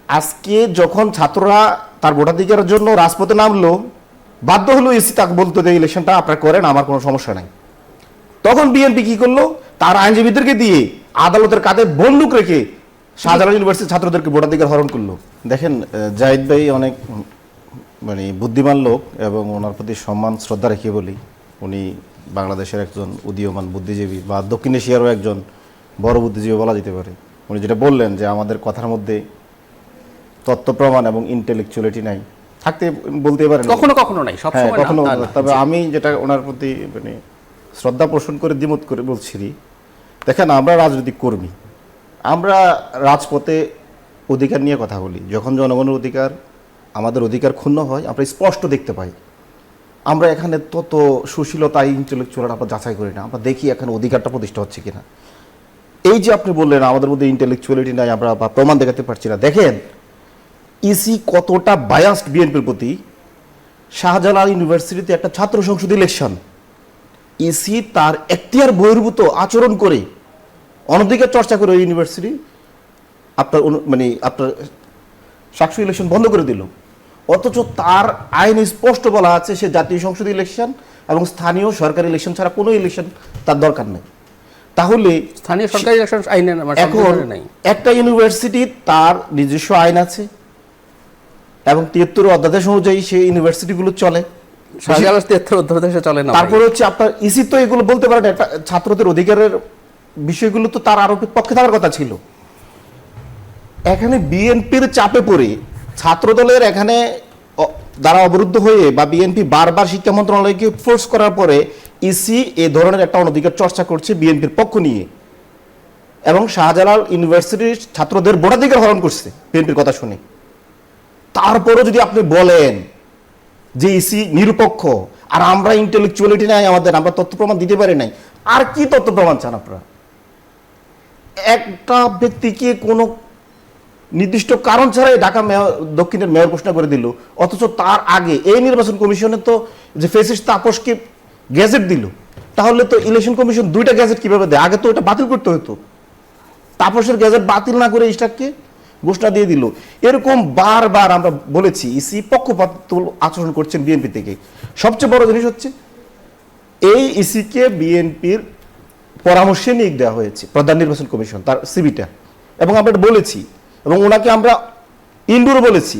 আজকে যখন ছাত্ররা তার ভোটাধিকারের জন্য রাজপথে নামলো, বাধ্য হলো ইসি তাকে বলতে যে ইলেকশনটা আপনারা করেন, আমার কোনো সমস্যা নাই। তখন বিএনপি কি করলো, তার আইনজীবীদেরকে দিয়ে আদালতের কাঁধে বন্দুক রেখে শাহজালাল ইউনিভার্সিটির ছাত্রদেরকে ভোটাধিকার হরণ করলো। দেখেন, জাহিদ ভাই অনেক বুদ্ধিমান লোক এবং ওনার প্রতি সম্মান শ্রদ্ধা রেখে বলি, উনি বাংলাদেশের একজন উদীয়মান বুদ্ধিজীবী বা দক্ষিণ এশিয়ারও একজন বড় বুদ্ধিজীবী বলা যেতে পারে। উনি যেটা বললেন যে আমাদের কথার মধ্যে তথ্য প্রমাণ এবং ইন্টেলেকচুয়ালিটি নাই, থাকতে বলতে পারেন কখনো কখনো নাই, সবসময় কখনো। না। তবে আমি যেটা ওনার প্রতি শ্রদ্ধা পোষণ করে দ্বিমত করে বলছি, দেখেন আমরা রাজনৈতিক কর্মী, আমরা রাজপথে অধিকার নিয়ে কথা বলি। যখন জনগণের অধিকার, আমাদের অধিকার ক্ষুণ্ণ হয়, আমরা স্পষ্ট দেখতে পাই। আমরা এখানে তত সুশীলতা ইন্টেলেকচুয়াল আমরা যাচাই করি না, আমরা দেখি এখানে অধিকারটা প্রতিষ্ঠা হচ্ছে কিনা। এই যে আপনি বললেন আমাদের মধ্যে ইন্টেলেকচুয়ালিটি নাই, আমরা প্রমাণ দেখাতে পারছি না, দেখেন ইসি কতটা বায়াসড বিএনপির প্রতি। শাহজালাল ইউনিভার্সিটিতে একটা ছাত্র সংসদ ইলেকশন, ইসি তার এখতিয়ার বহির্ভূত আচরণ করে অনধিকার চর্চা করে ইউনিভার্সিটি আপনার সাকসু ইলেকশন বন্ধ করে দিল। অথচ তার আইন স্পষ্ট বলা আছে সে জাতীয় সংসদ ইলেকশন এবং স্থানীয় সরকারি ইলেকশন ছাড়া কোনো ইলেকশন তার দরকার নেই। তাহলে স্থানীয় সরকারি ইলেকশন আইনে এখন একটা ইউনিভার্সিটি তার নিজস্ব আইন আছে এবং 73 অধ্যাদেশ অনুযায়ী সেই ইউনিভার্সিটিগুলো চলে। তারপরে হচ্ছে আপনার ইসি তো এগুলো বলতে পারেন, একটা ছাত্রদের অধিকারের বিষয়গুলো তো তার আরোপের পক্ষে থাকার কথা ছিল। এখানে বিএনপির চাপে পড়ে ছাত্রদলের এখানে দ্বারা অবরুদ্ধ হয়ে বা বিএনপি বারবার শিক্ষা মন্ত্রণালয়কে ফোর্স করার পরে ইসি এ ধরনের একটা অনধিকার চর্চা করছে বিএনপির পক্ষ নিয়ে, এবং শাহজালাল ইউনিভার্সিটির ছাত্রদের ভোটাধিকার হরণ করছে বিএনপির কথা শুনে। তারপরও যদি আপনি বলেন যে ইসি নিরপেক্ষ আর আমরা ইন্টেলেকচুয়ালিটি নাই আমাদের, আমরা তথ্য প্রমাণ দিতে পারি নাই, আর কি তথ্য প্রমাণ চান আপনারা? একটা ব্যক্তিকে কোনো নির্দিষ্ট কারণ ছাড়াই ঢাকা মেয়র, দক্ষিণের মেয়র ঘোষণা করে দিল, অথচ তার আগে এই নির্বাচন কমিশনে তো যে ফেসিস্ট তাপসকে গ্যাজেট দিল। তাহলে তো ইলেকশন কমিশন দুইটা গ্যাজেট কিভাবে দেয়? আগে তো এটা বাতিল করতে হতো, তাপসের গ্যাজেট বাতিল না করে ইস্টাককে ঘোষণা দিয়ে দিল। এরকম বারবার আমরা বলেছি ইসি পক্ষপাতদুল আচরণ করছেন বিএনপি থেকে। সবচেয়ে বড় জিনিস হচ্ছে এই ইসিকে বিএনপির পরামর্শে নিয়োগ দেওয়া হয়েছে প্রধান নির্বাচন কমিশন, তার সিবিটা, এবং আমরা বলেছি এবং ওনাকে আমরা ইন্ডোর বলেছি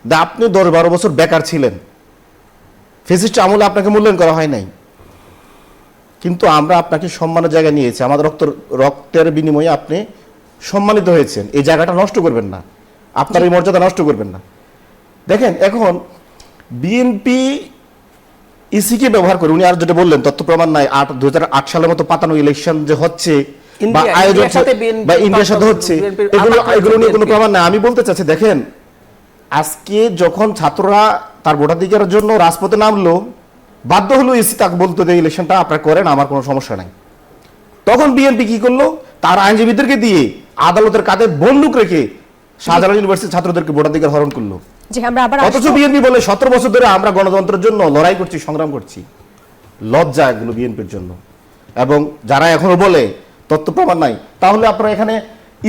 যে আপনি 10-12 বছর বেকার ছিলেন, ফেসিস্ট আমলে আপনাকে মূল্যায়ন করা হয় নাই, কিন্তু আমরা আপনাকে সম্মানের জায়গায় নিয়েছি, আমাদের রক্তের বিনিময়ে আপনি সম্মানিত হয়েছেন, এই জায়গাটা নষ্ট করবেন না, আপনার এই মর্যাদা নষ্ট করবেন না। দেখেন এখন বিএনপি ইসিকে ব্যবহার করে, উনি আর যেটা বললেন তথ্য প্রমাণ নাই, 2008 সালের মতো পাতানো ইলেকশন যে হচ্ছে বা আয়োজন বা ইন্ডিয়ার সাথে হচ্ছে, এগুলো নিয়ে কোনো প্রমাণ নাই। আমি বলতে চাচ্ছি, দেখেন আজকে যখন ছাত্ররা তার ভোটাধিকারের জন্য রাজপথে নামলো, বাধ্য হলো ইসি তাকে বলতে যে ইলেকশনটা আপনারা করেন, আমার কোনো সমস্যা নাই। তখন বিএনপি কি করলো, তার আইনজীবীদেরকে দিয়ে আদালতের কাঁধে বন্দুক রেখে শাহজালাল ইউনিভার্সিটির ছাত্রদেরকে ভোটাধিকার হরণ করলো। অথচ বিএনপি বলে 17 বছর ধরে আমরা গণতন্ত্রের জন্য লড়াই করছি, সংগ্রাম করছি। লজ্জা এগুলো বিএনপির জন্য। এবং যারা এখনো বলে তথ্য প্রমাণ নাই, তাহলে আপনারা এখানে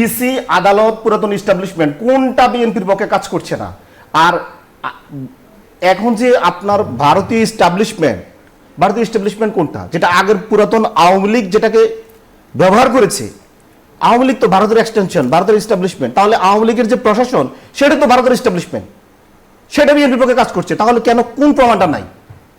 ইসি, আদালত, পুরাতন ইস্টাবলিশমেন্ট কোনটা বিএনপির পক্ষে কাজ করছে না? আর এখন যে আপনার ভারতীয় ইস্টাবলিশমেন্ট কোনটা, যেটা আগের পুরাতন আওয়ামী লীগ যেটাকে ব্যবহার করেছে? আওয়ামী লীগ তো ভারতের এক্সটেনশন, ভারতের ইস্টাবলিশমেন্ট। তাহলে আওয়ামী লীগের যে প্রশাসন সেটা তো ভারতের ইস্টাবলিশমেন্ট, সেটা বিএনপির পক্ষে কাজ করছে। তাহলে কেন, কোন প্রমাণটা নাই?